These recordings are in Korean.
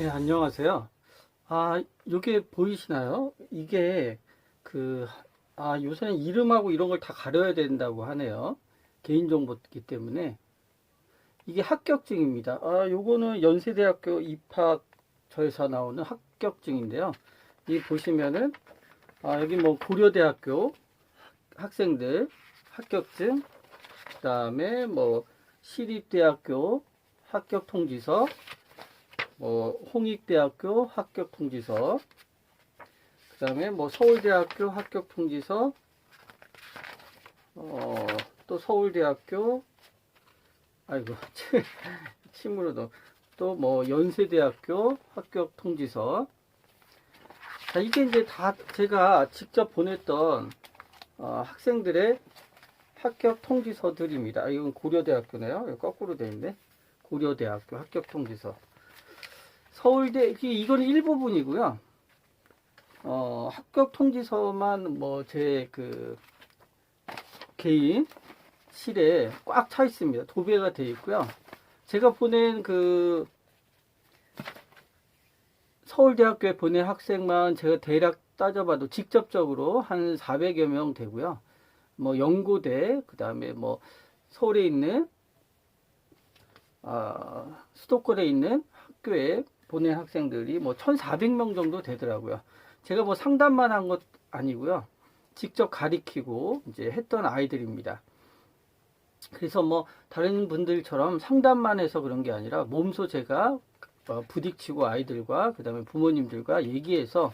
네, 안녕하세요. 이게 보이시나요? 이게 그, 요새는 이름하고 이런 걸 다 가려야 된다고 하네요. 개인정보이기 때문에. 이게 합격증입니다. 요거는 연세대학교 입학처에서 나오는 합격증인데요. 이 보시면은, 여기 뭐 고려대학교 학생들 합격증, 그 다음에 뭐 시립대학교 합격 통지서, 홍익대학교 합격 통지서, 그 다음에 뭐 서울대학교 합격 통지서, 또 서울대학교, 아이고, 침으로도, 또 뭐 연세대학교 합격 통지서. 자, 이게 이제 다 제가 직접 보냈던 학생들의 합격 통지서들입니다. 이건 고려대학교네요. 이거 거꾸로 돼 있네. 고려대학교 합격 통지서. 서울대, 이거는 일부분이고요. 합격 통지서만 뭐 제 개인 실에 꽉 차 있습니다. 도배가 돼 있고요. 제가 보낸 서울대학교에 보낸 학생만 제가 대략 따져봐도 직접적으로 한 400여 명 되고요. 뭐 연고대, 그 다음에 뭐 서울에 있는 수도권에 있는 학교에 보낸 학생들이 뭐 1,400명 정도 되더라고요. 제가 뭐 상담만 한 것 아니고요. 직접 가리키고 이제 했던 아이들입니다. 그래서 뭐 다른 분들처럼 상담만 해서 그런 게 아니라 몸소 제가 부딪히고 아이들과 그다음에 부모님들과 얘기해서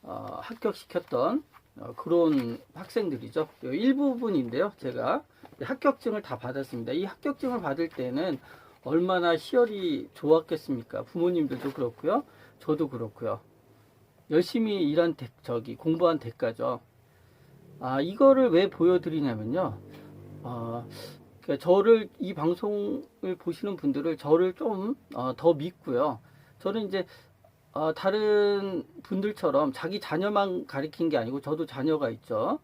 합격시켰던 그런 학생들이죠. 일부분인데요. 제가 합격증을 다 받았습니다. 이 합격증을 받을 때는 얼마나 희열이 좋았겠습니까? 부모님들도 그렇고요. 저도 그렇고요. 열심히 공부한 대가죠. 이거를 왜 보여드리냐면요. 그러니까 이 방송을 보시는 분들을 저를 좀 더 믿고요. 저는 이제 다른 분들처럼 자기 자녀만 가리킨 게 아니고 저도 자녀가 있죠.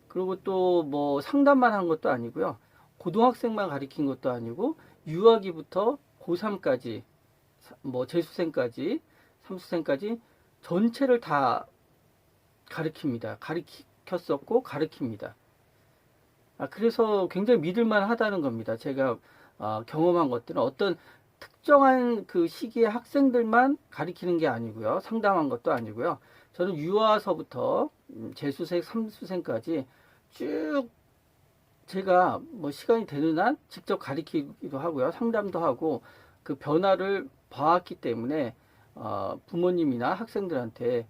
그리고 또 뭐 상담만 한 것도 아니고요. 고등학생만 가리킨 것도 아니고 유아기부터 고3까지 뭐 재수생까지 삼수생까지 전체를 다 가르쳤었고 가르칩니다. 그래서 굉장히 믿을만 하다는 겁니다. 제가 경험한 것들은 어떤 특정한 그 시기의 학생들만 가리키는 게 아니고요. 상담한 것도 아니고요. 저는 유아서부터 재수생, 삼수생까지 쭉 제가 뭐 시간이 되는 한 직접 가리키기도 하고요. 상담도 하고 그 변화를 봐왔기 때문에 부모님이나 학생들한테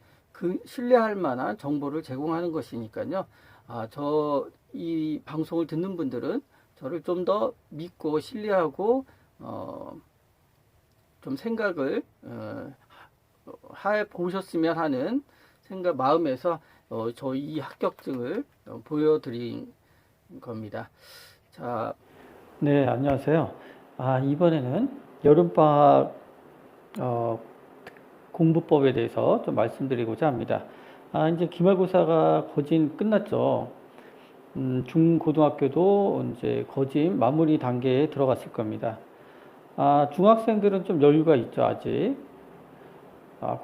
신뢰할 만한 정보를 제공하는 것이니까요. 이 방송을 듣는 분들은 저를 좀 더 믿고 신뢰하고 좀 생각을 해 보셨으면 하는 마음에서 저희 이 합격증을 보여드린 겁니다. 자, 네, 안녕하세요. 이번에는 여름방학 공부법에 대해서 좀 말씀드리고자 합니다. 이제 기말고사가 거진 끝났죠. 중고등학교도 이제 거진 마무리 단계에 들어갔을 겁니다. 중학생들은 좀 여유가 있죠, 아직.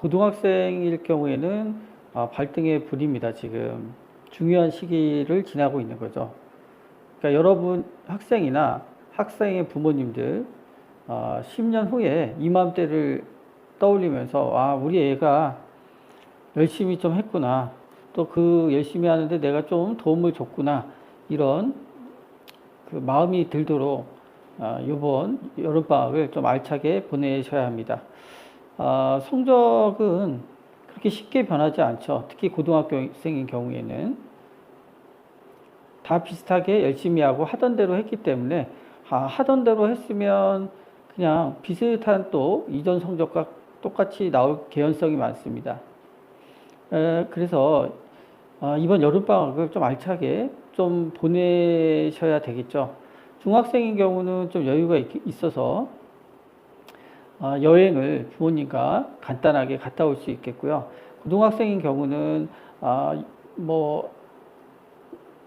고등학생일 경우에는 발등에 불입니다, 지금. 중요한 시기를 지나고 있는 거죠. 그러니까 여러분 학생이나 학생의 부모님들 10년 후에 이맘때를 떠올리면서 우리 애가 열심히 좀 했구나. 또 그 열심히 하는데 내가 좀 도움을 줬구나. 이런 그 마음이 들도록 이번 여름방학을 좀 알차게 보내셔야 합니다. 성적은 그렇게 쉽게 변하지 않죠. 특히 고등학교생인 경우에는 다 비슷하게 열심히 하고 하던 대로 했기 때문에 하던 대로 했으면 그냥 비슷한 또 이전 성적과 똑같이 나올 개연성이 많습니다. 그래서 이번 여름방학을 좀 알차게 좀 보내셔야 되겠죠. 중학생인 경우는 좀 여유가 있어서 여행을 부모님과 간단하게 갔다 올 수 있겠고요. 고등학생인 경우는 뭐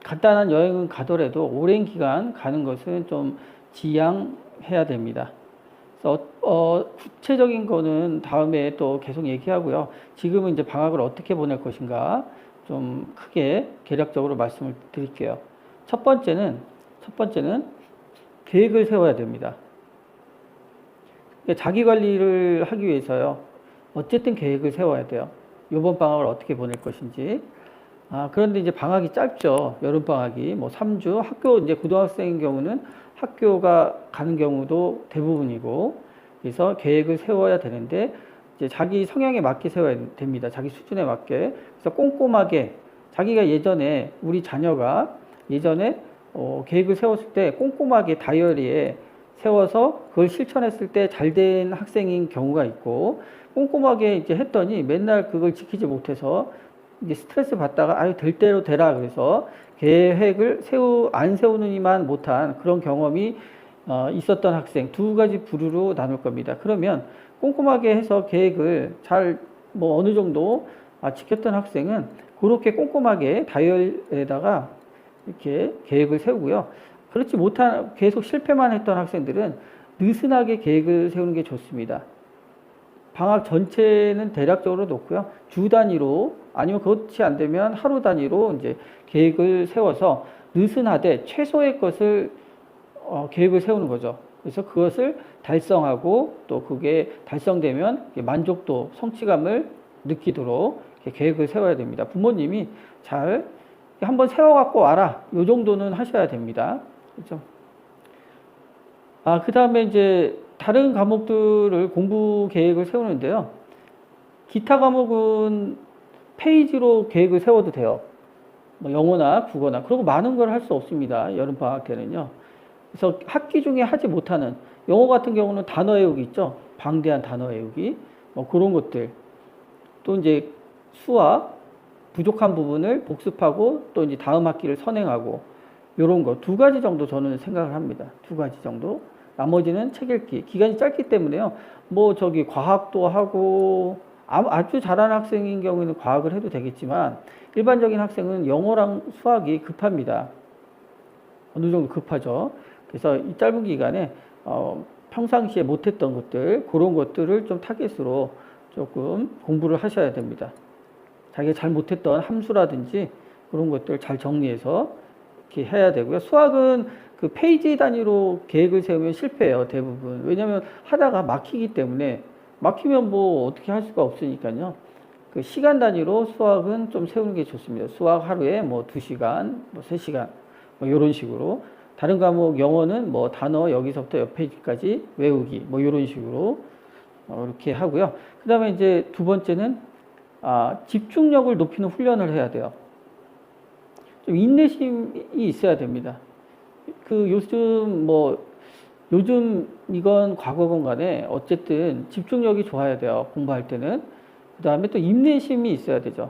간단한 여행은 가더라도 오랜 기간 가는 것은 좀 지양해야 됩니다. 그래서 구체적인 거는 다음에 또 계속 얘기하고요. 지금은 이제 방학을 어떻게 보낼 것인가 좀 크게 개략적으로 말씀을 드릴게요. 첫 번째는 계획을 세워야 됩니다. 그러니까 자기 관리를 하기 위해서요. 어쨌든 계획을 세워야 돼요. 이번 방학을 어떻게 보낼 것인지. 그런데 이제 방학이 짧죠. 여름방학이. 뭐 3주. 학교, 이제 고등학생인 경우는 학교가 가는 경우도 대부분이고. 그래서 계획을 세워야 되는데, 이제 자기 성향에 맞게 세워야 됩니다. 자기 수준에 맞게. 그래서 꼼꼼하게, 자기가 예전에, 우리 자녀가 예전에 계획을 세웠을 때 꼼꼼하게 다이어리에 세워서 그걸 실천했을 때 잘 된 학생인 경우가 있고, 꼼꼼하게 이제 했더니 맨날 그걸 지키지 못해서 이제 스트레스 받다가 아유 될 대로 되라 그래서 계획을 안 세우느니만 못한 그런 경험이 있었던 학생 두 가지 부류로 나눌 겁니다. 그러면 꼼꼼하게 해서 계획을 잘 뭐 어느 정도 지켰던 학생은 그렇게 꼼꼼하게 다이어리에다가 이렇게 계획을 세우고요. 그렇지 못한 계속 실패만 했던 학생들은 느슨하게 계획을 세우는 게 좋습니다. 방학 전체는 대략적으로 놓고요. 주 단위로 아니면 그렇지 안 되면 하루 단위로 이제 계획을 세워서 느슨하되 최소의 것을 계획을 세우는 거죠. 그래서 그것을 달성하고 또 그게 달성되면 만족도, 성취감을 느끼도록 계획을 세워야 됩니다. 부모님이 잘 한번 세워갖고 와라. 요 정도는 하셔야 됩니다. 그렇죠? 그 다음에 이제 다른 과목들을 공부 계획을 세우는데요. 기타 과목은 페이지로 계획을 세워도 돼요. 뭐 영어나 국어나. 그리고 많은 걸 할 수 없습니다. 여름방학 때는요. 그래서 학기 중에 하지 못하는 영어 같은 경우는 단어 외우기 있죠. 방대한 단어 외우기. 뭐 그런 것들. 또 이제 수학 부족한 부분을 복습하고 또 이제 다음 학기를 선행하고 요런 거 두 가지 정도 저는 생각을 합니다. 두 가지 정도. 나머지는 책 읽기. 기간이 짧기 때문에요. 뭐 저기 과학도 하고 아주 잘하는 학생인 경우에는 과학을 해도 되겠지만 일반적인 학생은 영어랑 수학이 급합니다. 어느 정도 급하죠. 그래서 이 짧은 기간에 평상시에 못했던 것들 그런 것들을 좀 타겟으로 조금 공부를 하셔야 됩니다. 자기가 잘 못했던 함수라든지 그런 것들 잘 정리해서 이렇게 해야 되고요. 수학은 그 페이지 단위로 계획을 세우면 실패해요, 대부분. 왜냐하면 하다가 막히기 때문에 막히면 뭐 어떻게 할 수가 없으니까요. 그 시간 단위로 수학은 좀 세우는 게 좋습니다. 수학 하루에 뭐 2시간, 뭐 3시간, 뭐 이런 식으로. 다른 과목 영어는 뭐 단어 여기서부터 옆 페이지까지 외우기, 뭐 이런 식으로 이렇게 하고요. 그 다음에 이제 두 번째는 집중력을 높이는 훈련을 해야 돼요. 좀 인내심이 있어야 됩니다. 요즘 이건 과거건 간에 어쨌든 집중력이 좋아야 돼요. 공부할 때는. 그 다음에 또 인내심이 있어야 되죠.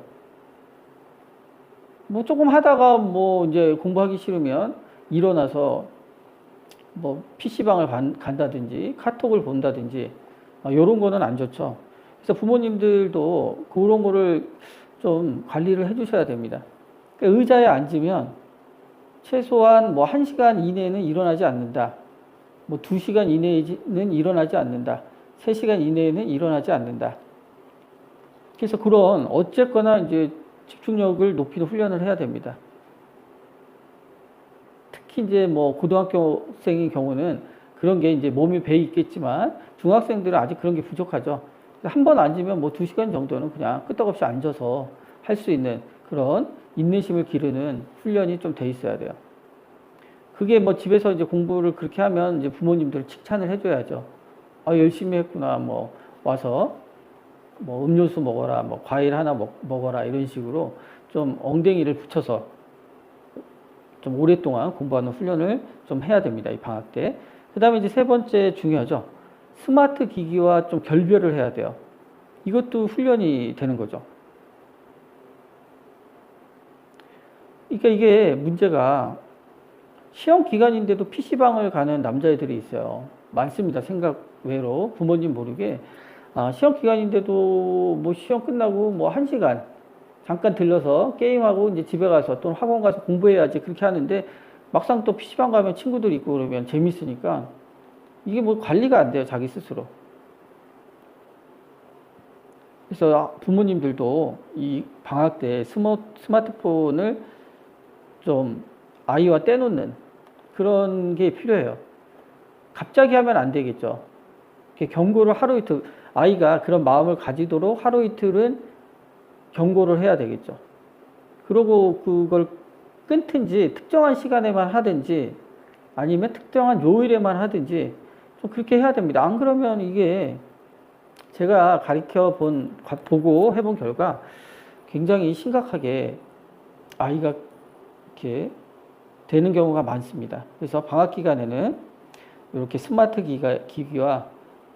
뭐 조금 하다가 뭐 이제 공부하기 싫으면 일어나서 뭐 PC방을 간다든지 카톡을 본다든지 이런 거는 안 좋죠. 그래서 부모님들도 그런 거를 좀 관리를 해 주셔야 됩니다. 그러니까 의자에 앉으면 최소한 뭐 1시간 이내에는 일어나지 않는다. 뭐 2시간 이내에는 일어나지 않는다. 3시간 이내에는 일어나지 않는다. 그래서 그런 어쨌거나 이제 집중력을 높이는 훈련을 해야 됩니다. 특히 이제 뭐 고등학교생인 경우는 그런 게 이제 몸이 배에 있겠지만 중학생들은 아직 그런 게 부족하죠. 한 번 앉으면 뭐 2시간 정도는 그냥 끄떡없이 앉아서 할 수 있는 그런 인내심을 기르는 훈련이 좀 돼 있어야 돼요. 그게 뭐 집에서 이제 공부를 그렇게 하면 이제 부모님들 칭찬을 해줘야죠. 열심히 했구나. 뭐 와서 뭐 음료수 먹어라. 뭐 과일 하나 먹어라. 이런 식으로 좀 엉덩이를 붙여서 좀 오랫동안 공부하는 훈련을 좀 해야 됩니다. 이 방학 때. 그 다음에 이제 세 번째 중요하죠. 스마트 기기와 좀 결별을 해야 돼요. 이것도 훈련이 되는 거죠. 그러니까 이게 문제가 시험 기간인데도 PC방을 가는 남자애들이 있어요. 많습니다. 생각 외로. 부모님 모르게. 시험 기간인데도 뭐 시험 끝나고 뭐 1시간 잠깐 들러서 게임하고 이제 집에 가서 또 학원 가서 공부해야지 그렇게 하는데 막상 또 PC방 가면 친구들 있고 그러면 재밌으니까 이게 뭐 관리가 안 돼요, 자기 스스로. 그래서 부모님들도 이 방학 때 스마트폰을 좀 아이와 떼놓는 그런 게 필요해요. 갑자기 하면 안 되겠죠. 경고를 하루 이틀, 아이가 그런 마음을 가지도록 하루 이틀은 경고를 해야 되겠죠. 그러고 그걸 끊든지 특정한 시간에만 하든지 아니면 특정한 요일에만 하든지 좀 그렇게 해야 됩니다. 안 그러면 이게 제가 보고 해본 결과 굉장히 심각하게 아이가 이렇게 되는 경우가 많습니다. 그래서 방학 기간에는 이렇게 스마트 기기와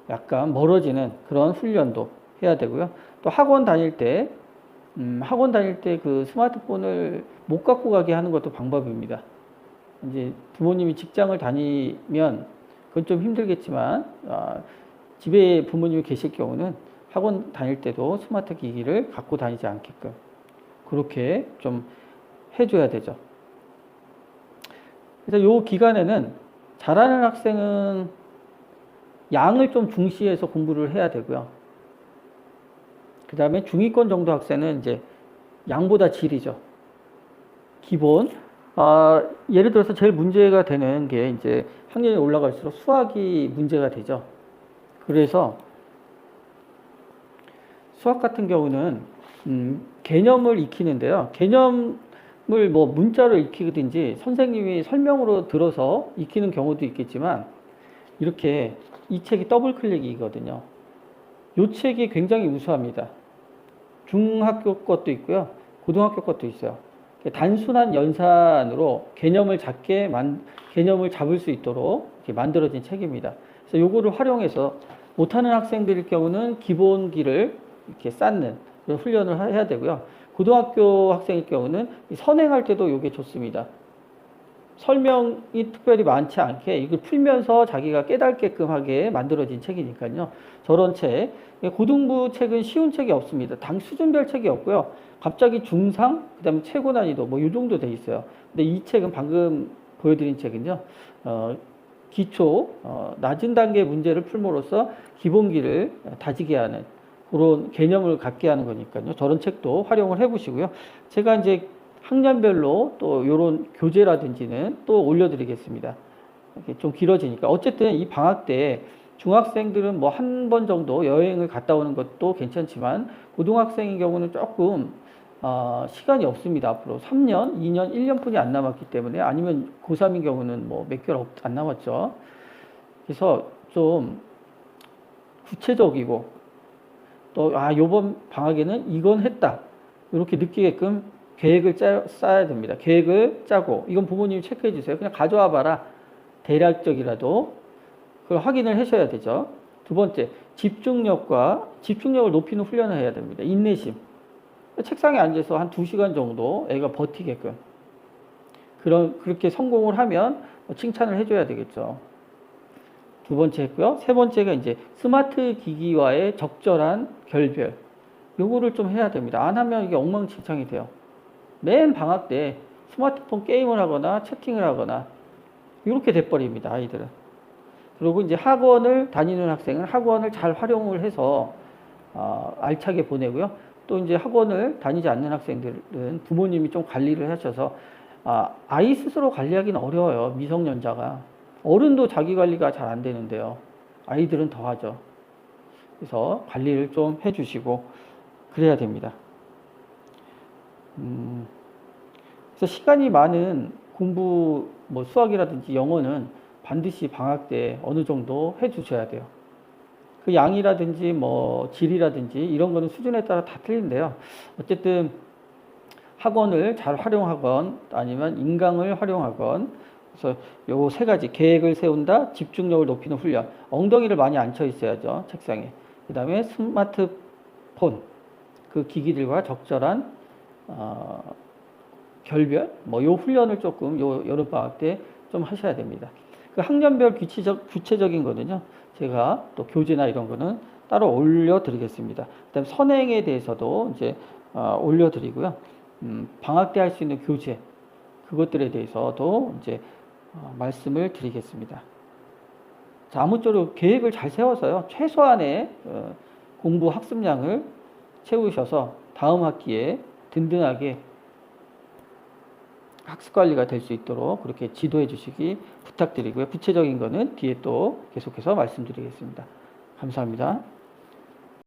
약간 멀어지는 그런 훈련도 해야 되고요. 또 학원 다닐 때 그 스마트폰을 못 갖고 가게 하는 것도 방법입니다. 이제 부모님이 직장을 다니면 그건 좀 힘들겠지만, 집에 부모님이 계실 경우는 학원 다닐 때도 스마트 기기를 갖고 다니지 않게끔 그렇게 좀 해줘야 되죠. 그래서 이 기간에는 잘하는 학생은 양을 좀 중시해서 공부를 해야 되고요. 그 다음에 중위권 정도 학생은 이제 양보다 질이죠. 기본. 예를 들어서 제일 문제가 되는 게 이제 학년이 올라갈수록 수학이 문제가 되죠. 그래서 수학 같은 경우는 개념을 익히는데요. 개념을 뭐 문자로 익히든지 선생님이 설명으로 들어서 익히는 경우도 있겠지만 이렇게 이 책이 더블 클릭이거든요. 이 책이 굉장히 우수합니다. 중학교 것도 있고요. 고등학교 것도 있어요. 단순한 연산으로 개념을 잡을 수 있도록 이렇게 만들어진 책입니다. 그래서 요거를 활용해서 못하는 학생들일 경우는 기본기를 이렇게 쌓는 그런 훈련을 해야 되고요. 고등학교 학생일 경우는 선행할 때도 요게 좋습니다. 설명이 특별히 많지 않게 이걸 풀면서 자기가 깨닫게끔 하게 만들어진 책이니까요. 저런 책, 고등부 책은 쉬운 책이 없습니다. 당 수준별 책이 없고요. 갑자기 중상, 그 다음에 최고 난이도 뭐 이 정도 돼 있어요. 근데 이 책은 방금 보여드린 책은요. 기초, 낮은 단계 문제를 풀므로써 기본기를 다지게 하는 그런 개념을 갖게 하는 거니까요. 저런 책도 활용을 해보시고요. 제가 이제 학년별로 또 이런 교재라든지는 또 올려드리겠습니다. 이렇게 좀 길어지니까. 어쨌든 이 방학 때 중학생들은 뭐 한 번 정도 여행을 갔다 오는 것도 괜찮지만 고등학생인 경우는 조금 시간이 없습니다. 앞으로 3년, 2년, 1년뿐이 안 남았기 때문에 아니면 고3인 경우는 뭐 몇 개월 안 남았죠. 그래서 좀 구체적이고 또 요번 방학에는 이건 했다. 이렇게 느끼게끔 계획을 짜야 됩니다. 계획을 짜고 이건 부모님이 체크해 주세요. 그냥 가져와 봐라. 대략적이라도 그걸 확인을 하셔야 되죠. 두 번째, 집중력을 높이는 훈련을 해야 됩니다. 인내심. 책상에 앉아서 한 2시간 정도 애가 버티게끔 그렇게 성공을 하면 칭찬을 해줘야 되겠죠. 두 번째 했고요. 세 번째가 이제 스마트 기기와의 적절한 결별. 요거를 좀 해야 됩니다. 안 하면 이게 엉망진창이 돼요. 맨 방학 때 스마트폰 게임을 하거나 채팅을 하거나 이렇게 돼버립니다. 아이들은. 그리고 이제 학원을 다니는 학생은 학원을 잘 활용을 해서 알차게 보내고요. 또 이제 학원을 다니지 않는 학생들은 부모님이 좀 관리를 하셔서 아이 스스로 관리하기는 어려워요. 미성년자가. 어른도 자기 관리가 잘 안 되는데요. 아이들은 더 하죠. 그래서 관리를 좀 해주시고 그래야 됩니다. 그래서 시간이 많은 공부, 뭐 수학이라든지 영어는 반드시 방학 때 어느 정도 해주셔야 돼요. 그 양이라든지 뭐 질이라든지 이런 거는 수준에 따라 다 틀린데요. 어쨌든 학원을 잘 활용하건 아니면 인강을 활용하건 그래서 요 세 가지 계획을 세운다, 집중력을 높이는 훈련, 엉덩이를 많이 앉혀 있어야죠 책상에. 그 다음에 스마트폰 그 기기들과 적절한 결별 뭐 요 훈련을 조금 요 여름방학 때 좀 하셔야 됩니다. 그 학년별 구체적인 거는요. 제가 또 교재나 이런 거는 따로 올려드리겠습니다. 그다음 선행에 대해서도 이제 올려드리고요. 방학 때 할 수 있는 교재 그것들에 대해서도 이제 말씀을 드리겠습니다. 자, 아무쪼록 계획을 잘 세워서요. 최소한의 공부 학습량을 채우셔서 다음 학기에 든든하게 학습 관리가 될 수 있도록 그렇게 지도해 주시기 부탁드리고요. 구체적인 거는 뒤에 또 계속해서 말씀드리겠습니다. 감사합니다.